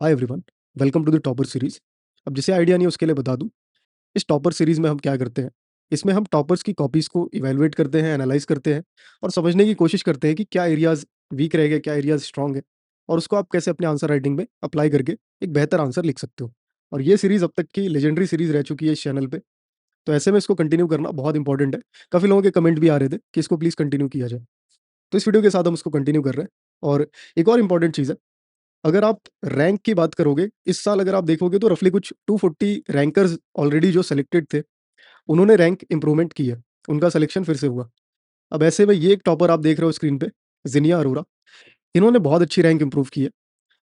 Hi everyone, welcome to the topper series. अब जिसे idea नहीं उसके लिए बता दूं, इस टॉपर सीरीज में हम क्या करते हैं। इसमें हम टॉपर्स की कॉपीज को इवैल्यूएट करते हैं, एनालाइज करते हैं और समझने की कोशिश करते हैं कि क्या एरियाज वीक रह गए, क्या एरियाज स्ट्रांग है और उसको आप कैसे अपने आंसर राइटिंग में अप्लाई करके एक बेहतर आंसर लिख सकते हो। और ये सीरीज अब तक की लेजेंडरी सीरीज रह चुकी है इस चैनल पे, तो ऐसे में इसको कंटिन्यू करना बहुत इंपॉर्टेंट है। काफ़ी लोगों के कमेंट भी आ रहे थे कि इसको प्लीज़ कंटिन्यू किया जाए, तो इस वीडियो के साथ हम इसको कंटिन्यू कर रहे हैं। और एक और इम्पॉर्टेंट चीज़ है, अगर आप रैंक की बात करोगे, इस साल अगर आप देखोगे तो रफली कुछ 240 रैंकर्स ऑलरेडी जो सेलेक्टेड थे, उन्होंने रैंक इंप्रूवमेंट की है, उनका सिलेक्शन फिर से हुआ। अब ऐसे में ये एक टॉपर आप देख रहे हो स्क्रीन पे, ज़िनिया अरोरा, इन्होंने बहुत अच्छी रैंक इंप्रूव की है।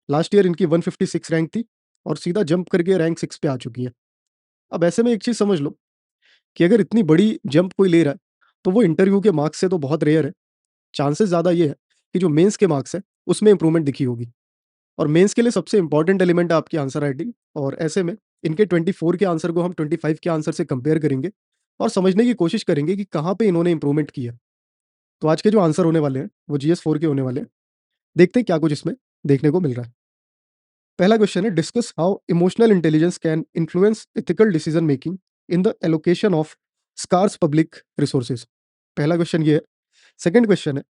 लास्ट ईयर इनकी 156 रैंक थी और सीधा जंप करके रैंक 6 पे आ चुकी है। अब ऐसे में एक चीज़ समझ लो कि अगर इतनी बड़ी जंप कोई ले रहा है, तो वो इंटरव्यू के मार्क्स से तो बहुत रेयर है। चांसेस ज़्यादा ये है कि जो मेंस के मार्क्स हैं, उसमें इंप्रूवमेंट दिखी होगी। और मेंस के लिए सबसे इंपॉर्टेंट एलिमेंट है आपकी आंसर राइटिंग, और ऐसे में इनके 24 के आंसर को हम 25 के आंसर से कंपेयर करेंगे और समझने की कोशिश करेंगे कि कहाँ पे इन्होंने इंप्रूवमेंट किया। तो आज के जो आंसर होने वाले हैं वो जीएस 4 के होने वाले हैं। देखते हैं क्या कुछ इसमें देखने को मिल रहा है। पहला क्वेश्चन है, discuss how emotional intelligence can influence ethical decision making in the allocation of scarce public resources. पहला क्वेश्चन ये है। सेकंड क्वेश्चन है,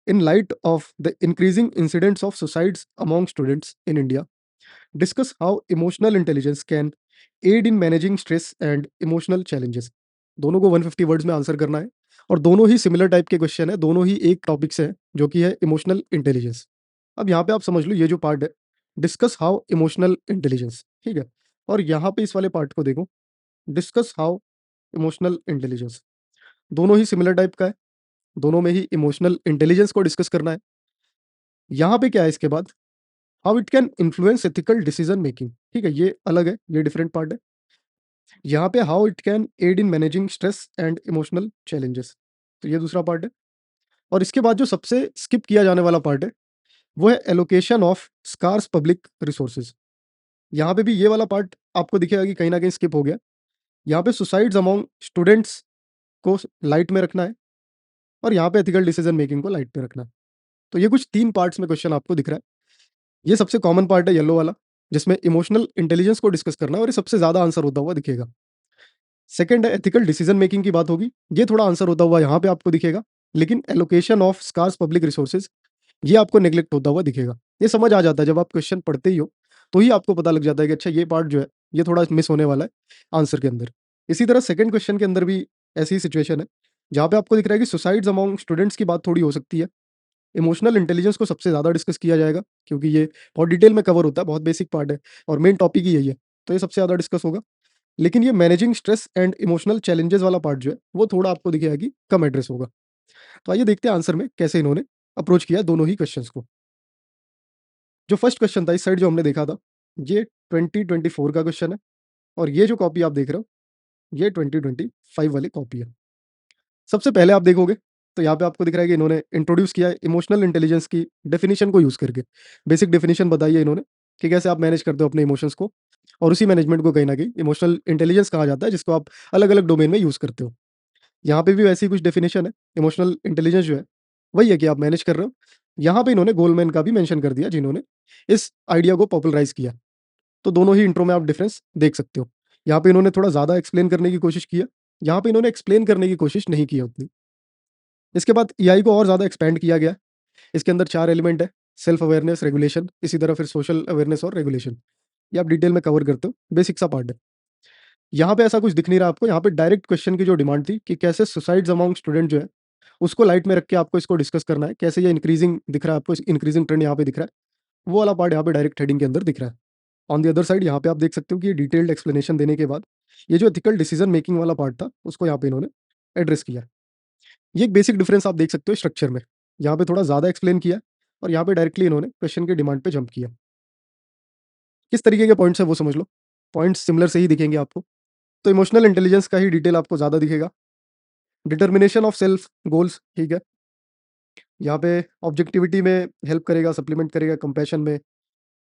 in light of the increasing incidents of suicides among students in India, discuss how emotional intelligence can aid in managing stress and emotional challenges. दोनों को 150 words में answer करना है और दोनों ही सिमिलर टाइप के क्वेश्चन है, दोनों ही एक टॉपिक से है जो कि है इमोशनल इंटेलिजेंस। अब यहाँ पे आप समझ लो, ये जो पार्ट है, डिस्कस हाउ इमोशनल इंटेलिजेंस, ठीक है। और यहाँ पे इस वाले पार्ट को देखो, डिस्कस हाउ इमोशनल इंटेलिजेंस, दोनों ही सिमिलर टाइप का है, दोनों में ही इमोशनल इंटेलिजेंस को डिस्कस करना है। यहाँ पे क्या है इसके बाद, how it can influence ethical decision making, ठीक है, ये अलग है, ये डिफरेंट पार्ट है। यहाँ पे how it can aid in managing stress and emotional challenges, तो ये दूसरा पार्ट है। और इसके बाद जो सबसे स्किप किया जाने वाला पार्ट है, वो है allocation of scarce public resources. यहाँ पे भी ये वाला पार्ट आपको दिखेगा कि कहीं ना कहीं स्किप हो गया। यहाँ पे सुसाइड्स अमॉन्ग स्टूडेंट्स को लाइट में रखना है और यहाँ पे एथिकल डिसीजन मेकिंग को लाइट में रखना है। तो ये कुछ 3 पार्ट्स में क्वेश्चन आपको दिख रहा है। ये सबसे कॉमन पार्ट है येलो वाला, जिसमें इमोशनल इंटेलिजेंस को डिस्कस करना है और ये सबसे ज़्यादा आंसर होता हुआ दिखेगा। सेकंड है एथिकल डिसीजन मेकिंग की बात होगी, ये थोड़ा आंसर होता हुआ यहाँ पे आपको दिखेगा, लेकिन allocation of scarce public resources, ये आपको नेग्लेक्ट होता हुआ दिखेगा। ये समझ आ जाता है जब आप क्वेश्चन पढ़ते ही हो, तो ही आपको पता लग जाता है कि अच्छा ये पार्ट जो है, ये थोड़ा मिस होने वाला है आंसर के अंदर। इसी तरह सेकंड क्वेश्चन के अंदर भी ऐसी ही सिचुएशन है, जहाँ पे आपको दिख रहा है कि सुसाइड्स अमॉन्ग स्टूडेंट्स की बात थोड़ी हो सकती है। इमोशनल इंटेलिजेंस को सबसे ज़्यादा डिस्कस किया जाएगा, क्योंकि ये बहुत डिटेल में कवर होता है, बहुत बेसिक पार्ट है और मेन टॉपिक ही यही है, तो ये सबसे ज़्यादा डिस्कस होगा। लेकिन ये managing stress and emotional challenges वाला पार्ट जो है, वो थोड़ा आपको दिखेगा कि कम एड्रेस होगा। तो आइए देखते हैं आंसर में कैसे इन्होंने अप्रोच किया दोनों ही क्वेश्चंस को। जो फर्स्ट क्वेश्चन था इस साइड जो हमने देखा था, ये 2024 का क्वेश्चन है और ये जो कॉपी आप देख रहे हो, ये 2025 वाली कॉपी है। सबसे पहले आप देखोगे तो यहाँ पे आपको दिख रहा है कि इन्होंने इंट्रोड्यूस किया है इमोशनल इंटेलिजेंस की डेफिनिशन को यूज़ करके। बेसिक डेफिनिशन बताई है इन्होंने कि कैसे आप मैनेज करते हो अपने इमोशंस को, और उसी मैनेजमेंट को कहीं न कहीं इमोशनल इंटेलिजेंस कहा जाता है, जिसको आप अलग-अलग डोमेन में यूज़ करते हो। यहाँ पे भी वैसी कुछ डेफिनिशन है। इमोशनल इंटेलिजेंस जो है, वही है कि आप मैनेज कर रहे हो। यहाँ पे इन्होंने गोलमैन का भी मेंशन कर दिया, जिन्होंने इस आइडिया को पॉपुलराइज़ किया। तो दोनों ही इंट्रो में आप डिफरेंस देख सकते हो। यहाँ पे इन्होंने थोड़ा ज़्यादा एक्सप्लेन करने की कोशिश की है, यहाँ पे इन्होंने एक्सप्लेन करने की कोशिश नहीं की है उतनी। इसके बाद एआई को और ज़्यादा एक्सपैंड किया गया है। इसके अंदर 4 एलिमेंट है, सेल्फ अवेयरनेस, रेगुलेशन, इसी तरह फिर सोशल अवेयरनेस और रेगुलेशन। ये आप डिटेल में कवर करते हो, बेसिक सा पार्ट है। यहाँ पे ऐसा कुछ दिख नहीं रहा आपको, यहाँ पे डायरेक्ट क्वेश्चन की जो डिमांड थी कि कैसे सुसाइड्स अमॉन्ग स्टूडेंट जो है, उसको लाइट में रख के आपको इसको डिस्कस करना है। कैसे ये इंक्रीजिंग दिख रहा है आपको, इंक्रीजिंग ट्रेंड यहाँ पे दिख रहा है। वो वाला पार्ट यहाँ पे डायरेक्ट हेडिंग के अंदर दिख रहा है। ऑन द अदर साइड यहाँ पे आप देख सकते हो कि ये डिटेल्ड एक्सप्लेनेशन देने के बाद, ये जो एथिकल डिसीजन मेकिंग वाला पार्ट था, उसको यहाँ पे इन्होंने एड्रेस किया। ये एक बेसिक डिफरेंस आप देख सकते हो स्ट्रक्चर में। यहाँ पे थोड़ा ज़्यादा एक्सप्लेन किया और यहाँ पे डायरेक्टली इन्होंने क्वेश्चन की डिमांड पे जंप किया। किस तरीके के पॉइंट्स हैं वो समझ लो। पॉइंट्स सिमिलर से ही दिखेंगे आपको। तो इमोशनल इंटेलिजेंस का ही डिटेल आपको ज़्यादा दिखेगा। डिटर्मिनेशन ऑफ सेल्फ गोल्स, ठीक है। यहाँ पे ऑब्जेक्टिविटी में हेल्प करेगा, सप्लीमेंट करेगा कंपैशन में,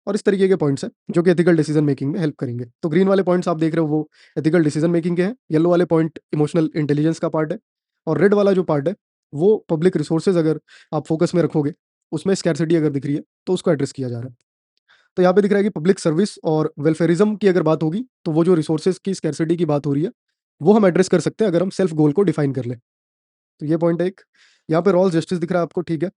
और इस तरीके के पॉइंट्स हैं जो कि एथिकल डिसीजन मेकिंग में हेल्प करेंगे। तो ग्रीन वाले पॉइंट्स आप देख रहे हो वो एथिकल डिसीजन मेकिंग के हैं, येलो वाले पॉइंट इमोशनल इंटेलिजेंस का पार्ट है, और रेड वाला जो पार्ट है वो पब्लिक रिसोर्सेज अगर आप फोकस में रखोगे, उसमें स्कैर्सिटी अगर दिख रही है तो उसको एड्रेस किया जा रहा है। तो यहाँ पे दिख रहा है कि पब्लिक सर्विस और वेलफेयरिज्म की अगर बात होगी, तो वो जो रिसोर्सेज़ की स्कैर्सिटी की बात हो रही है, वो हम एड्रेस कर सकते हैं अगर हम सेल्फ गोल को डिफाइन कर लें। तो ये पॉइंट है एक। यहाँ पे रॉल्स जस्टिस दिख रहा है आपको, ठीक है।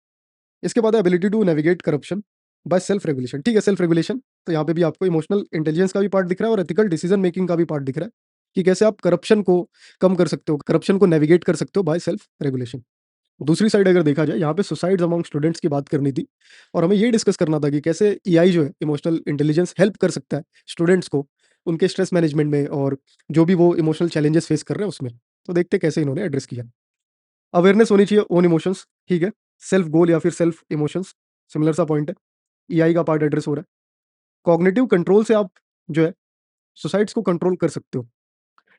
इसके बाद है ability to navigate corruption by self regulation, ठीक है, सेल्फ रेगुलेशन। तो यहाँ पे भी आपको इमोशनल इंटेलिजेंस का भी पार्ट दिख रहा है और एथिकल डिसीजन मेकिंग का भी पार्ट दिख रहा है, कि कैसे आप करप्शन को कम कर सकते हो, करप्शन को नेविगेट कर सकते हो बाय सेल्फ रेगुलेशन। दूसरी साइड अगर देखा जाए, यहाँ पे सुसाइड्स अमॉन्ग स्टूडेंट्स की बात करनी थी और हमें ये डिस्कस करना था कि कैसे एआई जो है इमोशनल इंटेलिजेंस हेल्प कर सकता है स्टूडेंट्स को उनके स्ट्रेस मैनेजमेंट में और जो भी वो इमोशनल चैलेंजेस फेस कर रहे हैं उसमें। तो देखते हैं कैसे इन्होंने एड्रेस किया। अवेयरनेस होनी चाहिए ओन इमोशंस, ठीक है। सेल्फ गोल या फिर सेल्फ इमोशंस, सिमिलर सा पॉइंट है। एआई का पार्ट एड्रेस हो रहा है। कॉग्निटिव कंट्रोल से आप जो है सुसाइड्स को कंट्रोल कर सकते हो।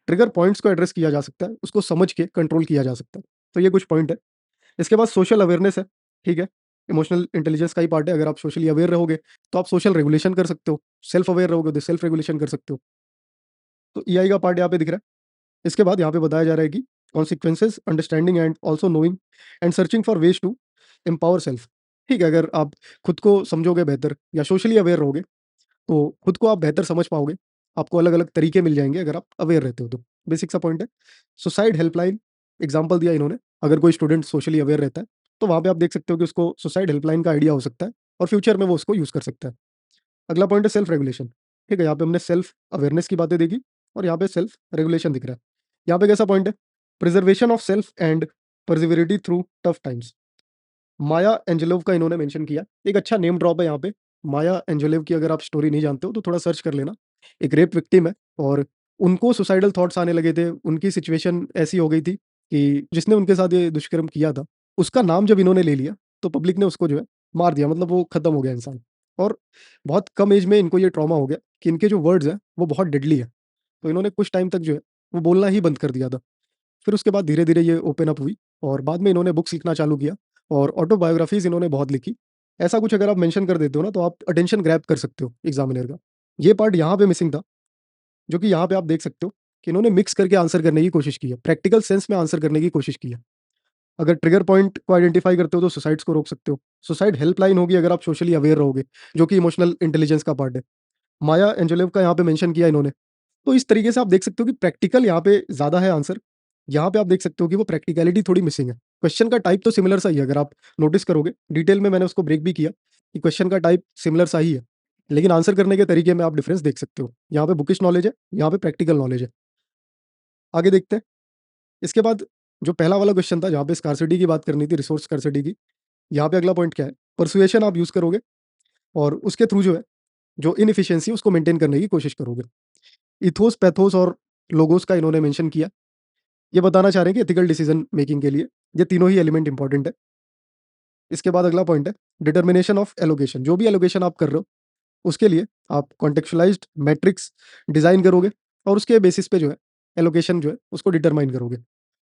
ट्रिगर पॉइंट्स को एड्रेस किया जा सकता है, उसको समझ के कंट्रोल किया जा सकता है। तो ये कुछ पॉइंट है। इसके बाद सोशल अवेयरनेस है, ठीक है। इमोशनल इंटेलिजेंस का ही पार्ट है। अगर आप सोशली अवेयर रहोगे, तो आप सोशल रेगुलेशन कर सकते हो। सेल्फ अवेयर रहोगे, तो सेल्फ रेगुलेशन कर सकते हो। तो एआई का पार्ट यहाँ पे दिख रहा है। इसके बाद यहाँ पे बताया जा रहा है कि consequences, understanding and also knowing and searching for ways to empower self. ठीक है, अगर आप खुद को समझोगे बेहतर या सोशली अवेयर रहोगे, तो खुद को आप बेहतर समझ पाओगे। आपको अलग-अलग तरीके मिल जाएँगे अगर आप अवेयर रहते हो तो। बेसिक सा पॉइंट है। सुसाइड हेल्पलाइन एग्ज़ाम्पल दिया इन्होंने। अगर कोई स्टूडेंट सोशली अवेयर रहता है, तो वहाँ पे आप देख सकते हो कि उसको सुसाइड हेल्पलाइन का आइडिया हो सकता है और फ्यूचर में वो उसको यूज़ कर सकता है। अगला पॉइंट है सेल्फ रेगुलेशन। ठीक है, यहाँ पे हमने सेल्फ अवेयरनेस की बातें देखी और यहाँ पे सेल्फ रेगुलेशन दिख रहा है। यहाँ पे कैसा पॉइंट है? Preservation of self and perseverance through tough times. Maya Angelou का इन्होंने मेंशन किया। एक अच्छा नेम ड्रॉप है यहाँ पे। माया एंजेलोव की अगर आप स्टोरी नहीं जानते हो तो थोड़ा सर्च कर लेना। एक रेप विक्टिम है और उनको सुसाइडल थॉट्स आने लगे थे। उनकी सिचुएशन ऐसी हो गई थी कि जिसने उनके साथ ये दुष्कर्म किया था, उसका नाम जब इन्होंने ले लिया, तो पब्लिक ने उसको जो है मार दिया। मतलब वो खत्म हो गया इंसान। और बहुत कम एज में इनको ये ट्रॉमा हो गया कि इनके जो वर्ड्स हैं, वो बहुत डेडली है। तो इन्होंने कुछ टाइम तक जो है, वो बोलना ही बंद कर दिया था। फिर उसके बाद धीरे-धीरे ये ओपन अप हुई और बाद में इन्होंने बुक्स लिखना चालू किया और ऑटोबायोग्राफीज़ इन्होंने बहुत लिखी। ऐसा कुछ अगर आप मेंशन कर देते हो ना, तो आप अटेंशन ग्रैब कर सकते हो एग्ज़ामिनर का। ये पार्ट यहाँ पे मिसिंग था, जो कि यहाँ पे आप देख सकते हो कि इन्होंने मिक्स करके आंसर करने की कोशिश की है। प्रैक्टिकल सेंस में आंसर करने की कोशिश की है। अगर ट्रिगर पॉइंट को आइडेंटिफाई करते हो, तो सुसाइड्स को रोक सकते हो। सुसाइड हेल्पलाइन होगी अगर आप सोशली अवेयर रहोगे, जो कि इमोशनल इंटेलिजेंस का पार्ट है। माया एंजेलोव का यहाँ पे मेंशन किया इन्होंने। तो इस तरीके से आप देख सकते हो कि प्रैक्टिकल यहाँ पे ज़्यादा है आंसर। यहाँ पे आप देख सकते हो कि वो प्रैक्टिकैलिटी थोड़ी मिसिंग है। क्वेश्चन का टाइप तो सिमिलर सा ही है, अगर आप नोटिस करोगे, डिटेल में मैंने उसको ब्रेक भी किया कि क्वेश्चन का टाइप सिमिलर सा ही है। लेकिन आंसर करने के तरीके में आप डिफरेंस देख सकते हो। यहाँ पे बुकिश नॉलेज है, यहाँ पे प्रैक्टिकल नॉलेज है। आगे देखते हैं। इसके बाद जो पहला वाला क्वेश्चन था, जहाँ पे स्कार्सिटी की बात करनी थी, रिसोर्स स्कार्सिटी की, यहाँ पे अगला पॉइंट क्या है? पर्सुएशन आप यूज़ करोगे और उसके थ्रू जो है, जो इनएफिशिएंसी है उसको मेंटेन करने की कोशिश करोगे। इथोस, पैथोस और लोगोस का इन्होंने मेंशन किया। ये बताना चाह रहे हैं कि एथिकल डिसीजन मेकिंग के लिए ये तीनों ही एलिमेंट इंपॉर्टेंट है। इसके बाद अगला पॉइंट है डिटर्मिनेशन ऑफ एलोकेशन। जो भी एलोकेशन आप कर रहे हो, उसके लिए आप कॉन्टेक्चुअलाइज्ड मैट्रिक्स डिज़ाइन करोगे और उसके बेसिस पे जो है एलोकेशन जो है उसको डिटरमाइन करोगे।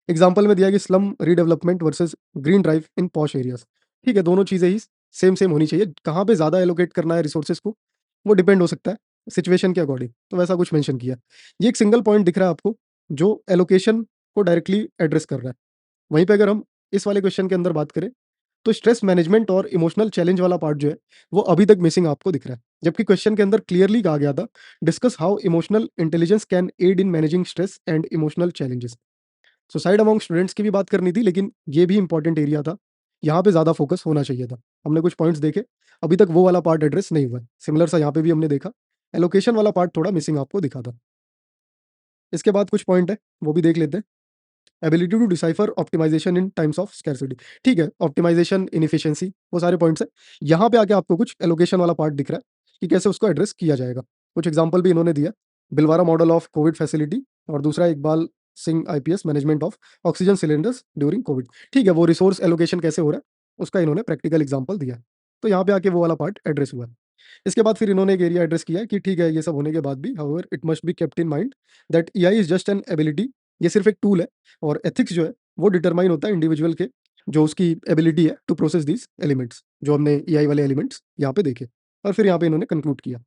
एग्ज़ाम्पल में दिया है कि slum redevelopment versus green drive इन पॉश एरियाज़। ठीक है, दोनों चीज़ें ही सेम होनी चाहिए। कहाँ पे ज़्यादा एलोकेट करना है रिसोर्सेज़ को, वो डिपेंड हो सकता है सिचुएशन के अकॉर्डिंग। तो वैसा कुछ मेंशन किया। ये एक सिंगल पॉइंट दिख रहा है आपको, जो एलोकेशन को डायरेक्टली एड्रेस कर रहा है। वहीं पे अगर हम इस वाले क्वेश्चन के अंदर बात करें, तो स्ट्रेस मैनेजमेंट और इमोशनल चैलेंज वाला पार्ट जो है, वो अभी तक मिसिंग आपको दिख रहा है। जबकि क्वेश्चन के अंदर क्लियरली कहा गया था, discuss how emotional intelligence can aid in managing stress and emotional challenges. Suicide among students की भी बात करनी थी, लेकिन ये भी इंपॉर्टेंट एरिया था। यहाँ पे ज़्यादा फोकस होना चाहिए था। हमने कुछ पॉइंट्स देखे, अभी तक वो वाला पार्ट एड्रेस नहीं हुआ है। सिमिलर सा यहाँ पे भी हमने देखा, एलोकेशन वाला पार्ट थोड़ा मिसिंग आपको दिखा था। इसके बाद कुछ पॉइंट है, वो भी देख लेते हैं। Ability to decipher optimization in times of scarcity. ठीक है, ऑप्टिमाइजेशन, इनएफिशिएंसी, वो सारे पॉइंट्स हैं। यहाँ पे आके आपको कुछ एलोकेशन वाला पार्ट दिख रहा है कि कैसे उसको एड्रेस किया जाएगा। कुछ एग्जांपल भी इन्होंने दिया, Bilwara model of Covid facility और दूसरा Iqbal Singh IPS management of oxygen cylinders during Covid. ठीक है, वो रिसोर्स एलोकेशन कैसे हो रहा है, उसका इन्होंने प्रैक्टिकल एग्जाम्पल दिया है। तो यहाँ पे आके वो वाला पार्ट एड्रेस हुआ है। इसके बाद फिर इन्होंने एक एरिया एड्रेस किया है कि ठीक है, ये सब होने के बाद भी however it must be kept in mind that AI is just an ability. ये सिर्फ एक टूल है और एथिक्स जो है वो डिटरमाइन होता है इंडिविजुअल के, जो उसकी एबिलिटी है टू प्रोसेस दीज एलिमेंट्स, जो हमने एआई वाले एलिमेंट्स यहाँ पे देखे। और फिर यहाँ पे इन्होंने कंक्लूड किया।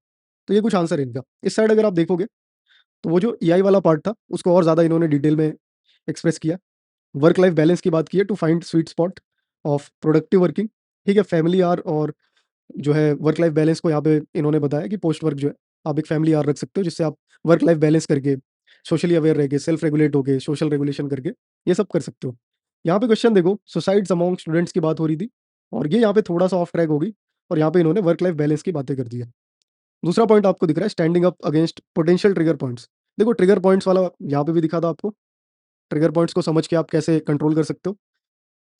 तो ये कुछ आंसर है इनका। इस साइड अगर आप देखोगे, तो वो जो एआई वाला पार्ट था उसको और ज़्यादा इन्होंने डिटेल में एक्सप्रेस किया। वर्क लाइफ बैलेंस की बात की है, to find sweet spot of productive working. ठीक है, फैमिली आर और जो है वर्क लाइफ बैलेंस को यहाँ पे इन्होंने बताया कि पोस्ट वर्क जो है, आप एक फैमिली आवर रख सकते हो जिससे आप वर्क लाइफ बैलेंस करके, सोशली अवेयर रह के, सेल्फ रेगुलेट होके, सोशल रेगुलेशन करके ये सब कर सकते हो। यहाँ पे क्वेश्चन देखो, सुसाइड्स अमॉन्ग स्टूडेंट्स की बात हो रही थी और ये यहाँ पे थोड़ा-सा ऑफ ट्रैक हो गई और यहाँ पे इन्होंने वर्क लाइफ बैलेंस की बातें कर दी है। दूसरा पॉइंट आपको दिख रहा है, standing up against potential trigger points. देखो ट्रिगर पॉइंट्स वाला यहाँ पे भी दिखा था आपको, ट्रिगर पॉइंट्स को समझ के आप कैसे कंट्रोल कर सकते हो।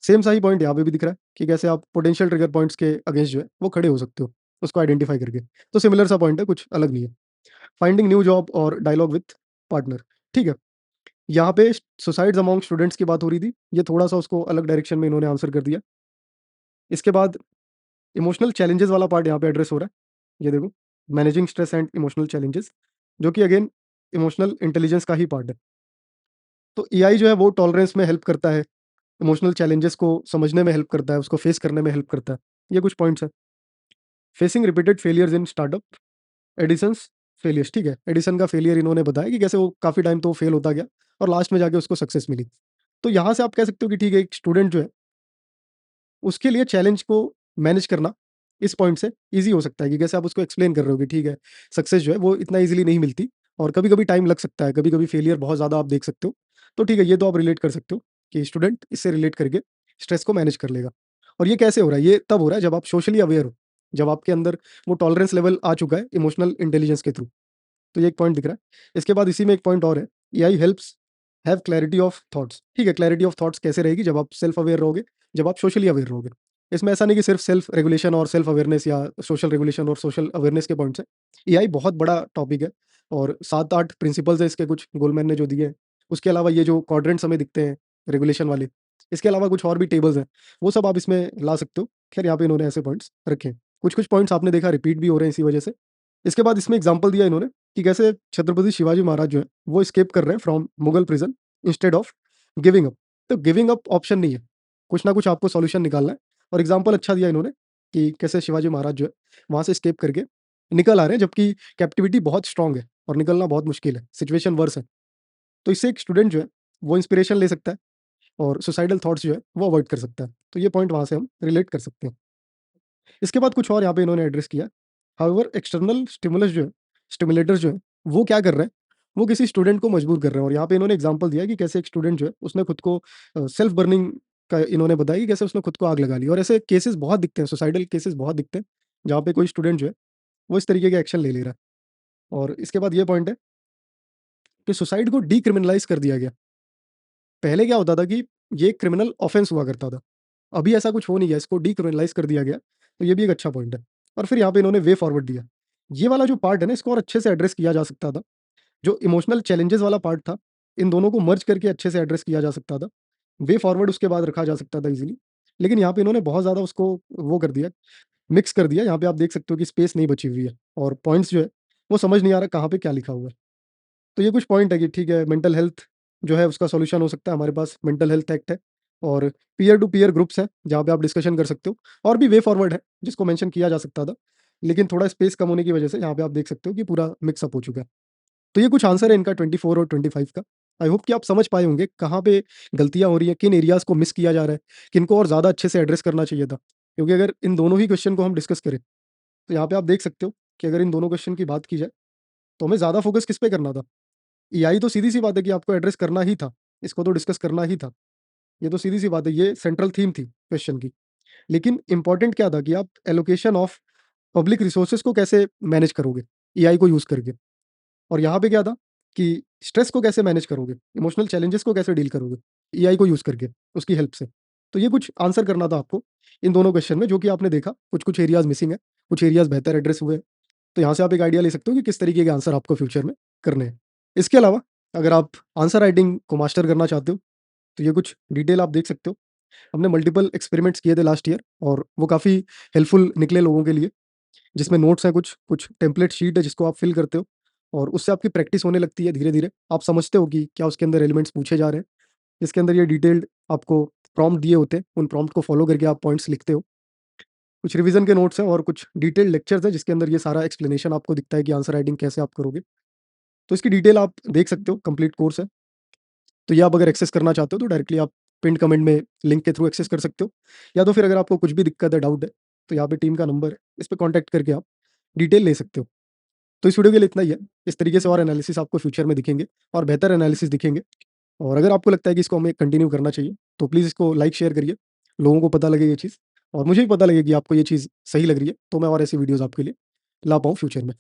सेम सा ही पॉइंट यहाँ पे भी दिख रहा है कि कैसे आप पोटेंशियल ट्रिगर पॉइंट्स के अगेंस्ट जो है वो खड़े हो सकते हो, उसको आइडेंटिफाई करके। तो सिमिलर सा पॉइंट है, कुछ अलग नहीं है। फाइंडिंग न्यू जॉब और डायलॉग विथ पार्टनर, ठीक है। यहाँ पे सुसाइड्स अमॉन्ग स्टूडेंट्स की बात हो रही थी, ये थोड़ा-सा उसको अलग डायरेक्शन में इन्होंने आंसर कर दिया। इसके बाद इमोशनल चैलेंजेस वाला पार्ट यहाँ पे एड्रेस हो रहा है। ये देखो, managing stress and emotional challenges, जो कि अगेन इमोशनल इंटेलिजेंस का ही पार्ट है। तो एआई जो है वो टॉलरेंस में हेल्प करता है, इमोशनल चैलेंजेस को समझने में हेल्प करता है, उसको फेस करने में हेल्प करता है। ये कुछ पॉइंट्स हैं। Facing repeated failures in startup, Edison's failures, ठीक है। एडिसन का फेलियर इन्होंने बताया कि कैसे वो काफ़ी टाइम तो वो फेल होता गया और लास्ट में जाके उसको सक्सेस मिली। तो यहाँ से आप कह सकते हो कि ठीक है, एक स्टूडेंट जो है उसके लिए चैलेंज को मैनेज करना इस पॉइंट से ईज़ी हो सकता है कि कैसे आप उसको एक्सप्लेन कर रहे हो कि ठीक है, सक्सेस जो है वो इतना ईज़िली नहीं मिलती और कभी-कभी टाइम लग सकता है, कभी-कभी फेलियर बहुत ज़्यादा आप देख सकते हो। तो ठीक है, ये तो आप रिलेट कर सकते हो कि स्टूडेंट इससे रिलेट करके स्ट्रेस को मैनेज कर लेगा। और ये कैसे हो रहा है? ये तब हो रहा है जब आप सोशली अवेयर हो, जब आपके अंदर वो टॉलरेंस लेवल आ चुका है इमोशनल इंटेलिजेंस के थ्रू। तो ये एक पॉइंट दिख रहा है। इसके बाद इसी में एक पॉइंट और है, AI helps have clarity of thoughts, ठीक है। क्लैरिटी ऑफ थॉट्स कैसे रहेगी? जब आप सेल्फ अवेयर रहोगे, जब आप सोशली अवेयर रहोगे। इसमें ऐसा नहीं कि सिर्फ सेल्फ रेगुलेशन और सेल्फ अवेयरनेस या सोशल रेगुलेशन और सोशल अवेयरनेस के पॉइंट्स हैं। एआई बहुत बड़ा टॉपिक है और 7-8 प्रिंसिपल्स हैं इसके, कुछ गोलमैन ने जो दिए हैं। उसके अलावा ये जो क्वाड्रेंट्स हमें दिखते हैं रेगुलेशन वाले, इसके अलावा कुछ और भी टेबल्स हैं, वो सब आप इसमें ला सकते हो। खैर यहाँ पे इन्होंने ऐसे पॉइंट्स रखे हैं। कुछ-कुछ पॉइंट्स आपने देखा रिपीट भी हो रहे हैं इसी वजह से। इसके बाद इसमें एग्ज़ाम्पल दिया इन्होंने कि कैसे छत्रपति शिवाजी महाराज जो हैं, वो एस्केप कर रहे हैं from Mughal prison instead of giving up. तो गिविंग अप ऑप्शन नहीं है, कुछ ना कुछ आपको सॉल्यूशन निकालना है। और एग्ज़ाम्पल अच्छा दिया इन्होंने कि कैसे शिवाजी महाराज जो है, वहाँ से एस्केप करके निकल आ रहे हैं, जबकि कैप्टिविटी बहुत स्ट्रॉन्ग है और निकलना बहुत मुश्किल है, सिचुएशन वर्स है। तो इससे एक स्टूडेंट जो है, वो इंस्पिरेशन ले सकता है और सुसाइडल थॉट्स जो है, वो अवॉइड कर सकता है। तो ये पॉइंट वहाँ से हम रिलेट कर सकते हैं। इसके बाद कुछ और यहाँ पे इन्होंने एड्रेस किया। हाउएवर एक्सटर्नल स्टिमुलस जो है, स्टिमुलेटर्स जो हैं, वो क्या कर रहे हैं, वो किसी स्टूडेंट को मजबूर कर रहे हैं और यहाँ पे इन्होंने एग्ज़ाम्पल दिया कि कैसे एक स्टूडेंट जो है, उसने खुद को सेल्फ बर्निंग का इन्होंने बताया कि कैसे उसने खुद को आग लगा ली और ऐसे केसेस बहुत दिखते हैं, सुसाइडल केसेस बहुत दिखते हैं, जहाँ पे कोई स्टूडेंट जो है, वो इस तरीके के एक्शन ले ले रहा है। और इसके बाद ये पॉइंट है कि सुसाइड को डीक्रिमिनलाइज़ कर दिया गया। पहले क्या होता था कि ये क्रिमिनल ऑफेंस हुआ करता था। अभी ऐसा कुछ हो नहीं गया, इसको डीक्रिमिनलाइज़ कर दिया गया, तो ये भी एक अच्छा पॉइंट है। और फिर यहाँ पे इन्होंने वे फॉरवर्ड दिया। ये वाला जो पार्ट है ना, इसको और अच्छे से एड्रेस किया जा सकता था। जो इमोशनल चैलेंजेस वाला पार्ट था, इन दोनों को मर्ज करके अच्छे से एड्रेस किया जा सकता था। वे फॉरवर्ड उसके बाद रखा जा सकता था ईज़िली। लेकिन यहाँ पे इन्होंने बहुत ज़्यादा उसको वो कर दिया, मिक्स कर दिया। यहाँ पे आप देख सकते हो कि स्पेस नहीं बची हुई है और पॉइंट्स जो है, वो समझ नहीं आ रहा कहाँ पे क्या लिखा हुआ है। तो ये कुछ पॉइंट है कि ठीक है, मेंटल हेल्थ जो है उसका सॉल्यूशन हो सकता है, हमारे पास मेंटल हेल्थ एक्ट है और पीयर टू पीयर ग्रुप्स हैं जहाँ पे आप डिस्कशन कर सकते हो। और भी वे फॉरवर्ड है जिसको मेंशन किया जा सकता था, लेकिन थोड़ा स्पेस कम होने की वजह से यहाँ पे आप देख सकते हो कि पूरा मिक्स अप हो चुका है। तो ये कुछ आंसर है इनका 24 और 25 का। आई होप कि आप समझ पाए होंगे कहाँ पे गलतियाँ हो रही हैं, किन एरियाज़ को मिस किया जा रहा है, किनको और ज़्यादा अच्छे से एड्रेस करना चाहिए था। क्योंकि अगर इन दोनों ही क्वेश्चन को हम डिस्कस करें, तो यहाँ पे आप देख सकते हो कि अगर इन दोनों क्वेश्चन की बात की जाए, तो हमें ज़्यादा फोकस किस पे करना था? एआई तो सीधी-सी बात है कि आपको एड्रेस करना ही था, इसको तो डिस्कस करना ही था। ये तो सीधी-सी बात है, ये सेंट्रल थीम थी क्वेश्चन की। लेकिन इम्पोर्टेंट क्या था कि आप एलोकेशन ऑफ पब्लिक रिसोर्सेज़ को कैसे मैनेज करोगे, एआई को यूज़ करके। और यहाँ पे क्या था कि स्ट्रेस को कैसे मैनेज करोगे, इमोशनल चैलेंजेस को कैसे डील करोगे, एआई को यूज़ करके, उसकी हेल्प से। तो ये कुछ आंसर करना था आपको इन दोनों क्वेश्चन में, जो कि आपने देखा, कुछ-कुछ एरियाज़ मिसिंग है, कुछ एरियाज़ बेहतर एड्रेस हुए हैं। तो यहाँ से आप एक आइडिया ले सकते हो कि किस तरीके के आंसर आपको फ्यूचर में करने हैं। इसके अलावा अगर आप आंसर राइटिंग को मास्टर करना चाहते हो, तो ये कुछ डिटेल आप देख सकते हो। हमने मल्टीपल एक्सपेरिमेंट्स किए थे लास्ट ईयर और वो काफ़ी हेल्पफुल निकले लोगों के लिए, जिसमें नोट्स हैं, कुछ टेम्पलेट शीट है जिसको आप फिल करते हो और उससे आपकी प्रैक्टिस होने लगती है धीरे-धीरे। आप समझते हो कि क्या उसके अंदर एलिमेंट्स पूछे जा रहे हैं। इसके अंदर ये डिटेल्ड आपको प्रॉम्प्ट दिए होते हैं, उन प्रॉम्प्ट को फॉलो करके आप पॉइंट्स लिखते हो। कुछ रिवीजन के नोट्स हैं और कुछ डिटेल्ड लेक्चर्स हैं जिसके अंदर ये सारा एक्सप्लेनेशन आपको दिखता है कि आंसर राइटिंग कैसे आप करोगे। तो इसकी डिटेल आप देख सकते हो, कंप्लीट कोर्स है। तो ये आप अगर एक्सेस करना चाहते हो तो डायरेक्टली आप पिन्ड कमेंट में लिंक के थ्रू एक्सेस कर सकते हो, या तो फिर अगर आपको कुछ भी दिक्कत है, डाउट है, तो यहाँ पे टीम का नंबर है, इस पे कॉन्टैक्ट करके आप डिटेल ले सकते हो। तो इस वीडियो के लिए इतना ही है। इस तरीके से और एनालिसिस आपको फ्यूचर में दिखेंगे और बेहतर एनालिसिस दिखेंगे। और अगर आपको लगता है कि इसको हमें कंटिन्यू करना चाहिए, तो प्लीज़ इसको लाइक शेयर करिए, लोगों को पता लगे ये चीज़ और मुझे भी पता लगे कि आपको ये चीज़ सही लग रही है, तो मैं और ऐसी वीडियोज़ आपके लिए ला पाऊँ फ्यूचर में।